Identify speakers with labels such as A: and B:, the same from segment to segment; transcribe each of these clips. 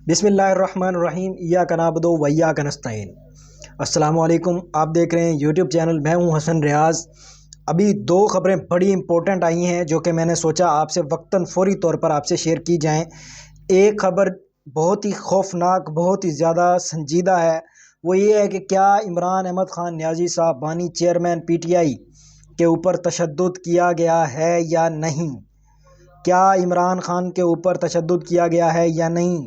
A: بسم اللہ الرحمن الرحیم، ایاک نعبد و ایاک نستعین۔ السلام علیکم، آپ دیکھ رہے ہیں یوٹیوب چینل، میں ہوں حسن ریاض۔ ابھی دو خبریں بڑی امپورٹنٹ آئی ہیں جو کہ میں نے سوچا آپ سے وقتاً فوری طور پر آپ سے شیئر کی جائیں۔ ایک خبر بہت ہی خوفناک، بہت ہی زیادہ سنجیدہ ہے، وہ یہ ہے کہ کیا عمران احمد خان نیازی صاحب بانی چیئرمین پی ٹی آئی کے اوپر تشدد کیا گیا ہے یا نہیں؟ کیا عمران خان کے اوپر تشدد کیا گیا ہے یا نہیں؟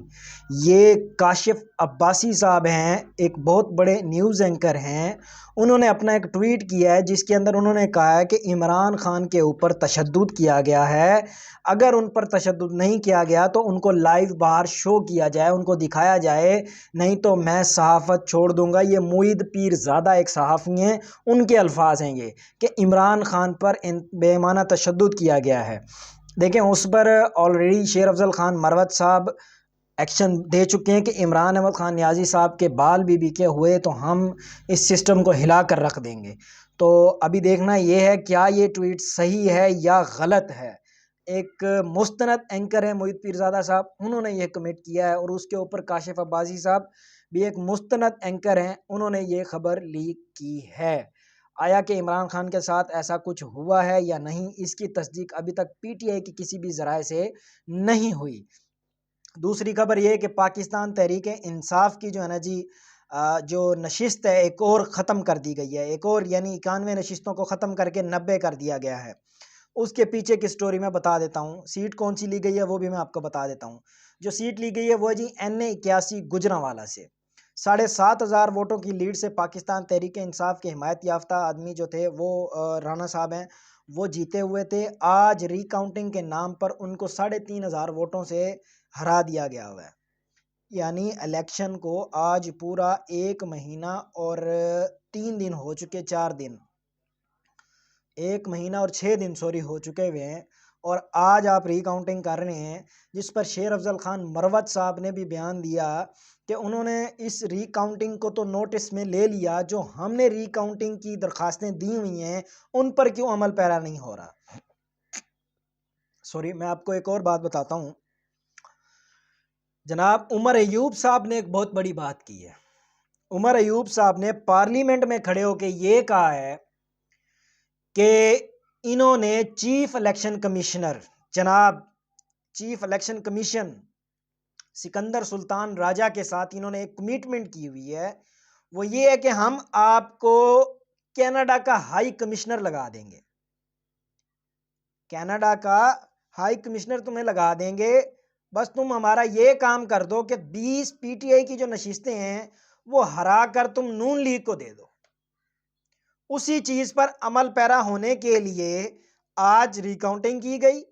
A: یہ کاشف عباسی صاحب ہیں، ایک بہت بڑے نیوز اینکر ہیں۔ انہوں نے اپنا ایک ٹویٹ کیا ہے جس کے اندر انہوں نے کہا ہے کہ عمران خان کے اوپر تشدد کیا گیا ہے، اگر ان پر تشدد نہیں کیا گیا تو ان کو لائیو باہر شو کیا جائے، ان کو دکھایا جائے، نہیں تو میں صحافت چھوڑ دوں گا۔ یہ معید پیر زادہ ایک صحافی ہیں، ان کے الفاظ ہیں یہ کہ عمران خان پر بے ایمانہ تشدد کیا گیا ہے۔ دیکھیں، اس پر آلریڈی شیر افضل خان مروت صاحب ایکشن دے چکے ہیں کہ عمران احمد خان نیازی صاحب کے بال بی کے ہوئے تو ہم اس سسٹم کو ہلا کر رکھ دیں گے۔ تو ابھی دیکھنا یہ ہے کیا یہ ٹویٹ صحیح ہے یا غلط ہے۔ ایک مستند اینکر ہے معید پیرزادہ صاحب، انہوں نے یہ کمنٹ کیا ہے، اور اس کے اوپر کاشف عباسی صاحب بھی ایک مستند اینکر ہیں، انہوں نے یہ خبر لیک کی ہے۔ آیا کہ عمران خان کے ساتھ ایسا کچھ ہوا ہے یا نہیں، اس کی تصدیق ابھی تک پی ٹی آئی کی کسی بھی ذرائع سے نہیں ہوئی۔ دوسری خبر یہ ہے کہ پاکستان تحریک انصاف کی جو ہے نا جی جو نشست ہے ایک اور ختم کر دی گئی ہے، ایک اور یعنی 91 نشستوں کو ختم کر کے 90 کر دیا گیا ہے۔ اس کے پیچھے کی سٹوری میں بتا دیتا ہوں، سیٹ کون سی لی گئی ہے وہ بھی میں آپ کو بتا دیتا ہوں۔ جو سیٹ لی گئی ہے وہ جی NA81 گجرانوالہ سے 7,500 ووٹوں کی لیڈ سے پاکستان تحریک انصاف کے حمایت یافتہ آدمی جو تھے وہ رانا صاحب ہیں، وہ جیتے ہوئے تھے۔ آج ری کاؤنٹنگ کے نام پر ان کو 3,500 ووٹوں سے ہرا دیا گیا ہوا ہے۔ یعنی الیکشن کو آج پورا 1 مہینہ اور 3 دن ہو چکے، 4 دن، 1 مہینہ اور 6 دن ہو چکے ہوئے ہیں، اور آج آپ ری کاؤنٹنگ کر رہے ہیں، جس پر شیر افضل خان مروت صاحب نے بھی بیان دیا کہ انہوں نے اس ری کاؤنٹنگ کو تو نوٹس میں لے لیا، جو ہم نے ری کاؤنٹنگ کی درخواستیں دی ہوئی ہیں ان پر کیوں عمل پیرا نہیں ہو رہا۔ سوری، میں آپ کو ایک اور بات بتاتا ہوں۔ جناب عمر ایوب صاحب نے ایک بہت بڑی بات کی ہے۔ عمر ایوب صاحب نے پارلیمنٹ میں کھڑے ہو کے یہ کہا ہے کہ انہوں نے چیف الیکشن کمشنر، جناب چیف الیکشن کمیشن سکندر سلطان راجہ کے ساتھ انہوں نے ایک کمٹمنٹ کی ہوئی ہے، وہ یہ ہے کہ ہم آپ کو کینیڈا کا ہائی کمشنر لگا دیں گے، کینیڈا کا ہائی کمشنر تمہیں لگا دیں گے، بس تم ہمارا یہ کام کر دو کہ 20 پی ٹی آئی کی جو نشستیں ہیں وہ ہرا کر تم نون لیگ کو دے دو۔ اسی چیز پر عمل پیرا ہونے کے لیے آج ری کاؤنٹنگ کی گئی،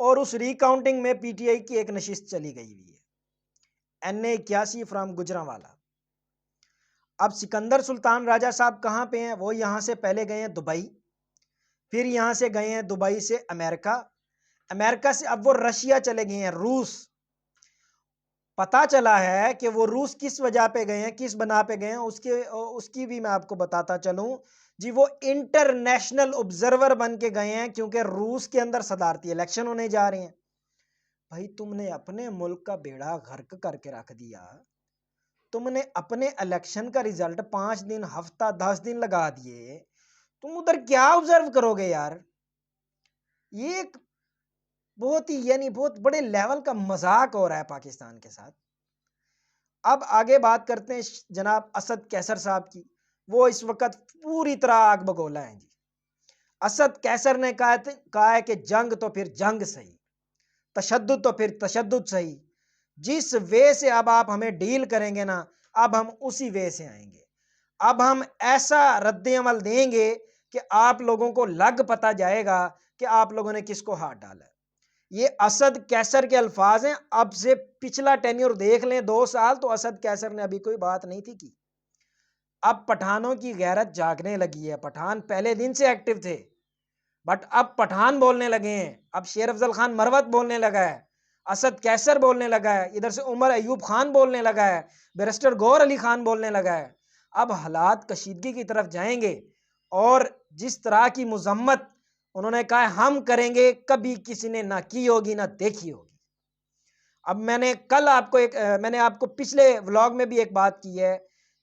A: اور اس ری کاؤنٹنگ میں پی ٹی آئی کی ایک نشست چلی گئی ہوئی ہے، NA81 فرام گجرانوالہ۔ اب سکندر سلطان راجہ صاحب کہاں پہ ہیں؟ وہ یہاں سے پہلے گئے ہیں دبئی، پھر یہاں سے گئے ہیں دبئی سے امریکہ، امریکہ سے اب وہ رشیا چلے گئے ہیں، روس۔ پتا چلا ہے کہ وہ روس کس وجہ پہ گئے ہیں، کس بنا پہ گئے ہیں، اس کی بھی میں آپ کو بتاتا چلوں جی۔ وہ انٹرنیشنل observer بن کے گئے ہیں، کیونکہ روس کے اندر صدارتی الیکشن ہونے جا رہے ہیں۔ بھائی تم نے اپنے ملک کا بیڑا غرق کر کے رکھ دیا، تم نے اپنے الیکشن کا ریزلٹ 5 دن، ہفتہ، 10 دن لگا دیے، تم ادھر کیا آبزرو کرو گے یار؟ یہ ایک بہت ہی یعنی بہت بڑے لیول کا مذاق ہو رہا ہے پاکستان کے ساتھ۔ اب آگے بات کرتے ہیں جناب اسد کیسر صاحب کی، وہ اس وقت پوری طرح آگ بگولا ہیں جی۔ اسد کیسر نے کہا ہے کہ جنگ تو پھر جنگ صحیح، تشدد تو پھر تشدد صحیح، جس وے سے اب آپ ہمیں ڈیل کریں گے نا، اب ہم اسی وے سے آئیں گے، اب ہم ایسا رد عمل دیں گے کہ آپ لوگوں کو لگ پتا جائے گا کہ آپ لوگوں نے کس کو ہاتھ ڈالا ہے۔ یہ اسد کیسر کے الفاظ ہیں۔ اب سے پچھلا ٹینیور دیکھ لیں 2 سال، تو اسد کیسر نے ابھی کوئی بات نہیں تھی کی۔ اب پٹھانوں کی غیرت جاگنے لگی ہے، پٹھان پہلے دن سے ایکٹیو تھے، بٹ اب پٹھان بولنے لگے ہیں، اب شیر افضل خان مروت بولنے لگا ہے، اسد کیسر بولنے لگا ہے، ادھر سے عمر ایوب خان بولنے لگا ہے، بیرسٹر گور علی خان بولنے لگا ہے۔ اب حالات کشیدگی کی طرف جائیں گے، اور جس طرح کی مذمت انہوں نے کہا ہم کریں گے، کبھی کسی نے نہ کی ہوگی نہ دیکھی ہوگی۔ اب میں نے کل میں نے آپ کو پچھلے ولاگ میں بھی ایک بات کی ہے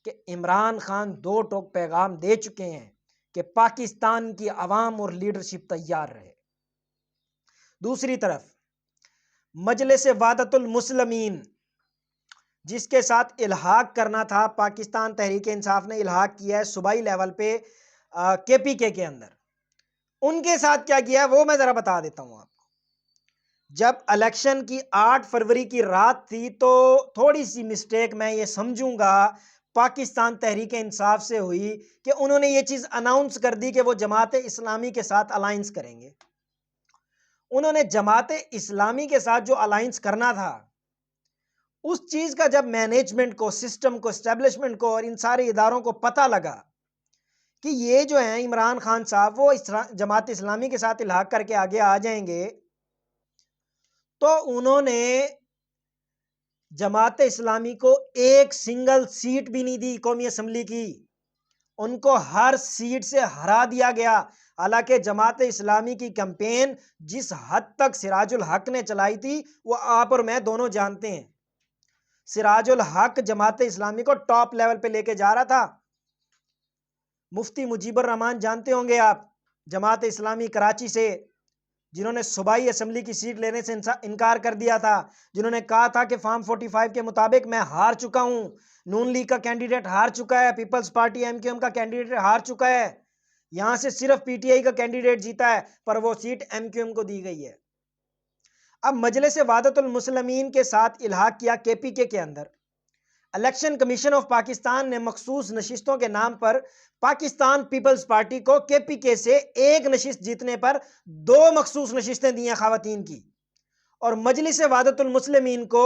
A: کہ عمران خان 2 ٹوک پیغام دے چکے ہیں کہ پاکستان کی عوام اور لیڈرشپ تیار رہے۔ دوسری طرف مجلس وحدت المسلمین جس کے ساتھ الحاق کرنا تھا، پاکستان تحریک انصاف نے الحاق کیا ہے صوبائی لیول پہ KPK کے اندر، ان کے ساتھ کیا کیا ہے وہ میں ذرا بتا دیتا ہوں آپ کو۔ جب الیکشن کی 8 فروری کی رات تھی تو تھوڑی سی مسٹیک میں یہ سمجھوں گا پاکستان تحریک انصاف سے ہوئی کہ انہوں نے یہ چیز اناؤنس کر دی کہ وہ جماعت اسلامی کے ساتھ الائنس کریں گے۔ انہوں نے جماعت اسلامی کے ساتھ جو الائنس کرنا تھا، اس چیز کا جب مینجمنٹ کو، سسٹم کو، اسٹیبلشمنٹ کو اور ان سارے اداروں کو پتہ لگا کہ یہ جو ہیں عمران خان صاحب وہ جماعت اسلامی کے ساتھ الحاق کر کے آگے آ جائیں گے، تو انہوں نے جماعت اسلامی کو ایک سنگل سیٹ بھی نہیں دی قومی اسمبلی کی، ان کو ہر سیٹ سے ہرا دیا گیا۔ حالانکہ جماعت اسلامی کی کیمپین جس حد تک سراج الحق نے چلائی تھی وہ آپ اور میں دونوں جانتے ہیں۔ سراج الحق جماعت اسلامی کو ٹاپ لیول پہ لے کے جا رہا تھا۔ مفتی مجیب الرحمان جانتے ہوں گے آپ، جماعت اسلامی کراچی سے، جنہوں نے صوبائی اسمبلی کی سیٹ لینے سے انکار کر دیا تھا، جنہوں نے کہا تھا کہ فارم 45 کے مطابق میں ہار چکا ہوں، نون لیگ کا کینڈیڈیٹ ہار چکا ہے، پیپلز پارٹی MQM کا کینڈیڈیٹ ہار چکا ہے، یہاں سے صرف PTI کا کینڈیڈیٹ جیتا ہے، پر وہ سیٹ MQM کو دی گئی ہے۔ اب مجلس وحدت المسلمین کے ساتھ الحاق کیا KPK کے اندر، الیکشن کمیشن آف پاکستان نے مخصوص نشستوں کے نام پر پاکستان پیپلز پارٹی کو KPK سے ایک نشست جیتنے پر 2 مخصوص نشستیں دی ہیں خواتین کی، اور مجلس وحدت المسلمین کو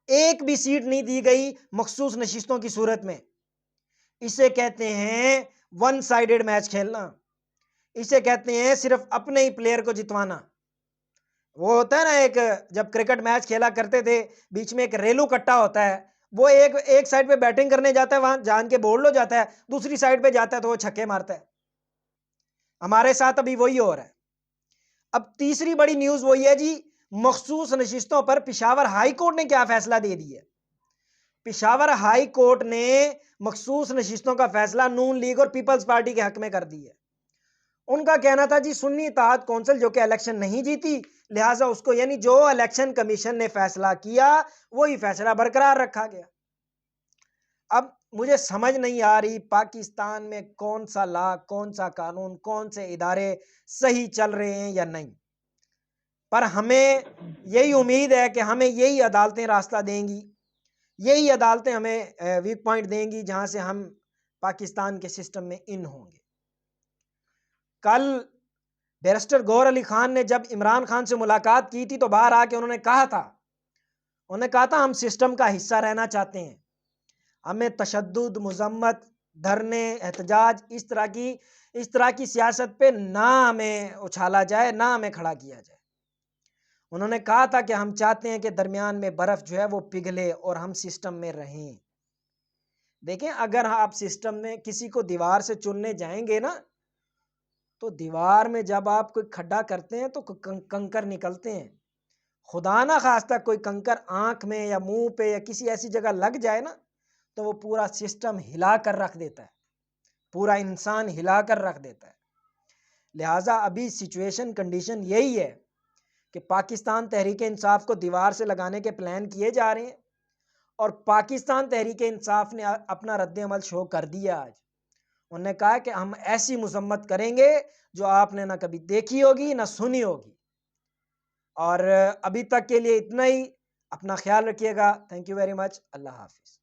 A: ایک بھی سیٹ نہیں دی گئی مخصوص نشستوں کی صورت میں۔ اسے کہتے ہیں ون سائیڈڈ میچ کھیلنا، اسے کہتے ہیں صرف اپنے ہی پلیئر کو جتوانا۔ وہ ہوتا ہے نا، ایک جب کرکٹ میچ کھیلا کرتے تھے بیچ میں ایک ریلو کٹا ہوتا ہے، وہ ایک سائیڈ پہ بیٹنگ کرنے جاتا ہے، وہاں جان کے بولڈ ہو جاتا ہے، دوسری سائیڈ پہ جاتا ہے تو وہ چھکے مارتا ہے۔ ہمارے ساتھ ابھی وہی ہو رہا ہے۔ اب تیسری بڑی نیوز وہی ہے جی، مخصوص نشستوں پر پشاور ہائی کورٹ نے کیا فیصلہ دے دیا ہے۔ پشاور ہائی کورٹ نے مخصوص نشستوں کا فیصلہ نون لیگ اور پیپلز پارٹی کے حق میں کر دی ہے۔ ان کا کہنا تھا جی سنی اتحاد کونسل جو کہ الیکشن نہیں جیتی، لہٰذا اس کو یعنی جو الیکشن کمیشن نے فیصلہ کیا وہی فیصلہ برقرار رکھا گیا۔ اب مجھے سمجھ نہیں آ رہی پاکستان میں کون سا لا، کون سا قانون، کون سے ادارے صحیح چل رہے ہیں یا نہیں، پر ہمیں یہی امید ہے کہ ہمیں یہی عدالتیں راستہ دیں گی، یہی عدالتیں ہمیں ویک پوائنٹ دیں گی جہاں سے ہم پاکستان کے سسٹم میں ان ہوں گے۔ کل بیرسٹر گوہر علی خان نے جب عمران خان سے ملاقات کی تھی تو باہر آ کے انہوں نے کہا تھا ہم سسٹم کا حصہ رہنا چاہتے ہیں، ہمیں تشدد، مذمت، دھرنے، احتجاج اس طرح کی سیاست پہ نہ ہمیں اچھالا جائے، نہ ہمیں کھڑا کیا جائے۔ انہوں نے کہا تھا کہ ہم چاہتے ہیں کہ درمیان میں برف جو ہے وہ پگھلے اور ہم سسٹم میں رہیں۔ دیکھیں اگر آپ سسٹم میں کسی کو دیوار سے چننے جائیں گے نا، تو دیوار میں جب آپ کوئی کھڈا کرتے ہیں تو کنکر نکلتے ہیں، خدا نہ خواستہ کوئی کنکر آنکھ میں یا منہ پہ یا کسی ایسی جگہ لگ جائے نا تو وہ پورا سسٹم ہلا کر رکھ دیتا ہے، پورا انسان ہلا کر رکھ دیتا ہے۔ لہٰذا ابھی سچویشن کنڈیشن یہی ہے کہ پاکستان تحریک انصاف کو دیوار سے لگانے کے پلان کیے جا رہے ہیں، اور پاکستان تحریک انصاف نے اپنا رد عمل شو کر دیا۔ آج انہوں نے کہا کہ ہم ایسی مذمت کریں گے جو آپ نے نہ کبھی دیکھی ہوگی نہ سنی ہوگی۔ اور ابھی تک کے لیے اتنا ہی، اپنا خیال رکھیے گا۔ تھینک یو ویری مچ، اللہ حافظ۔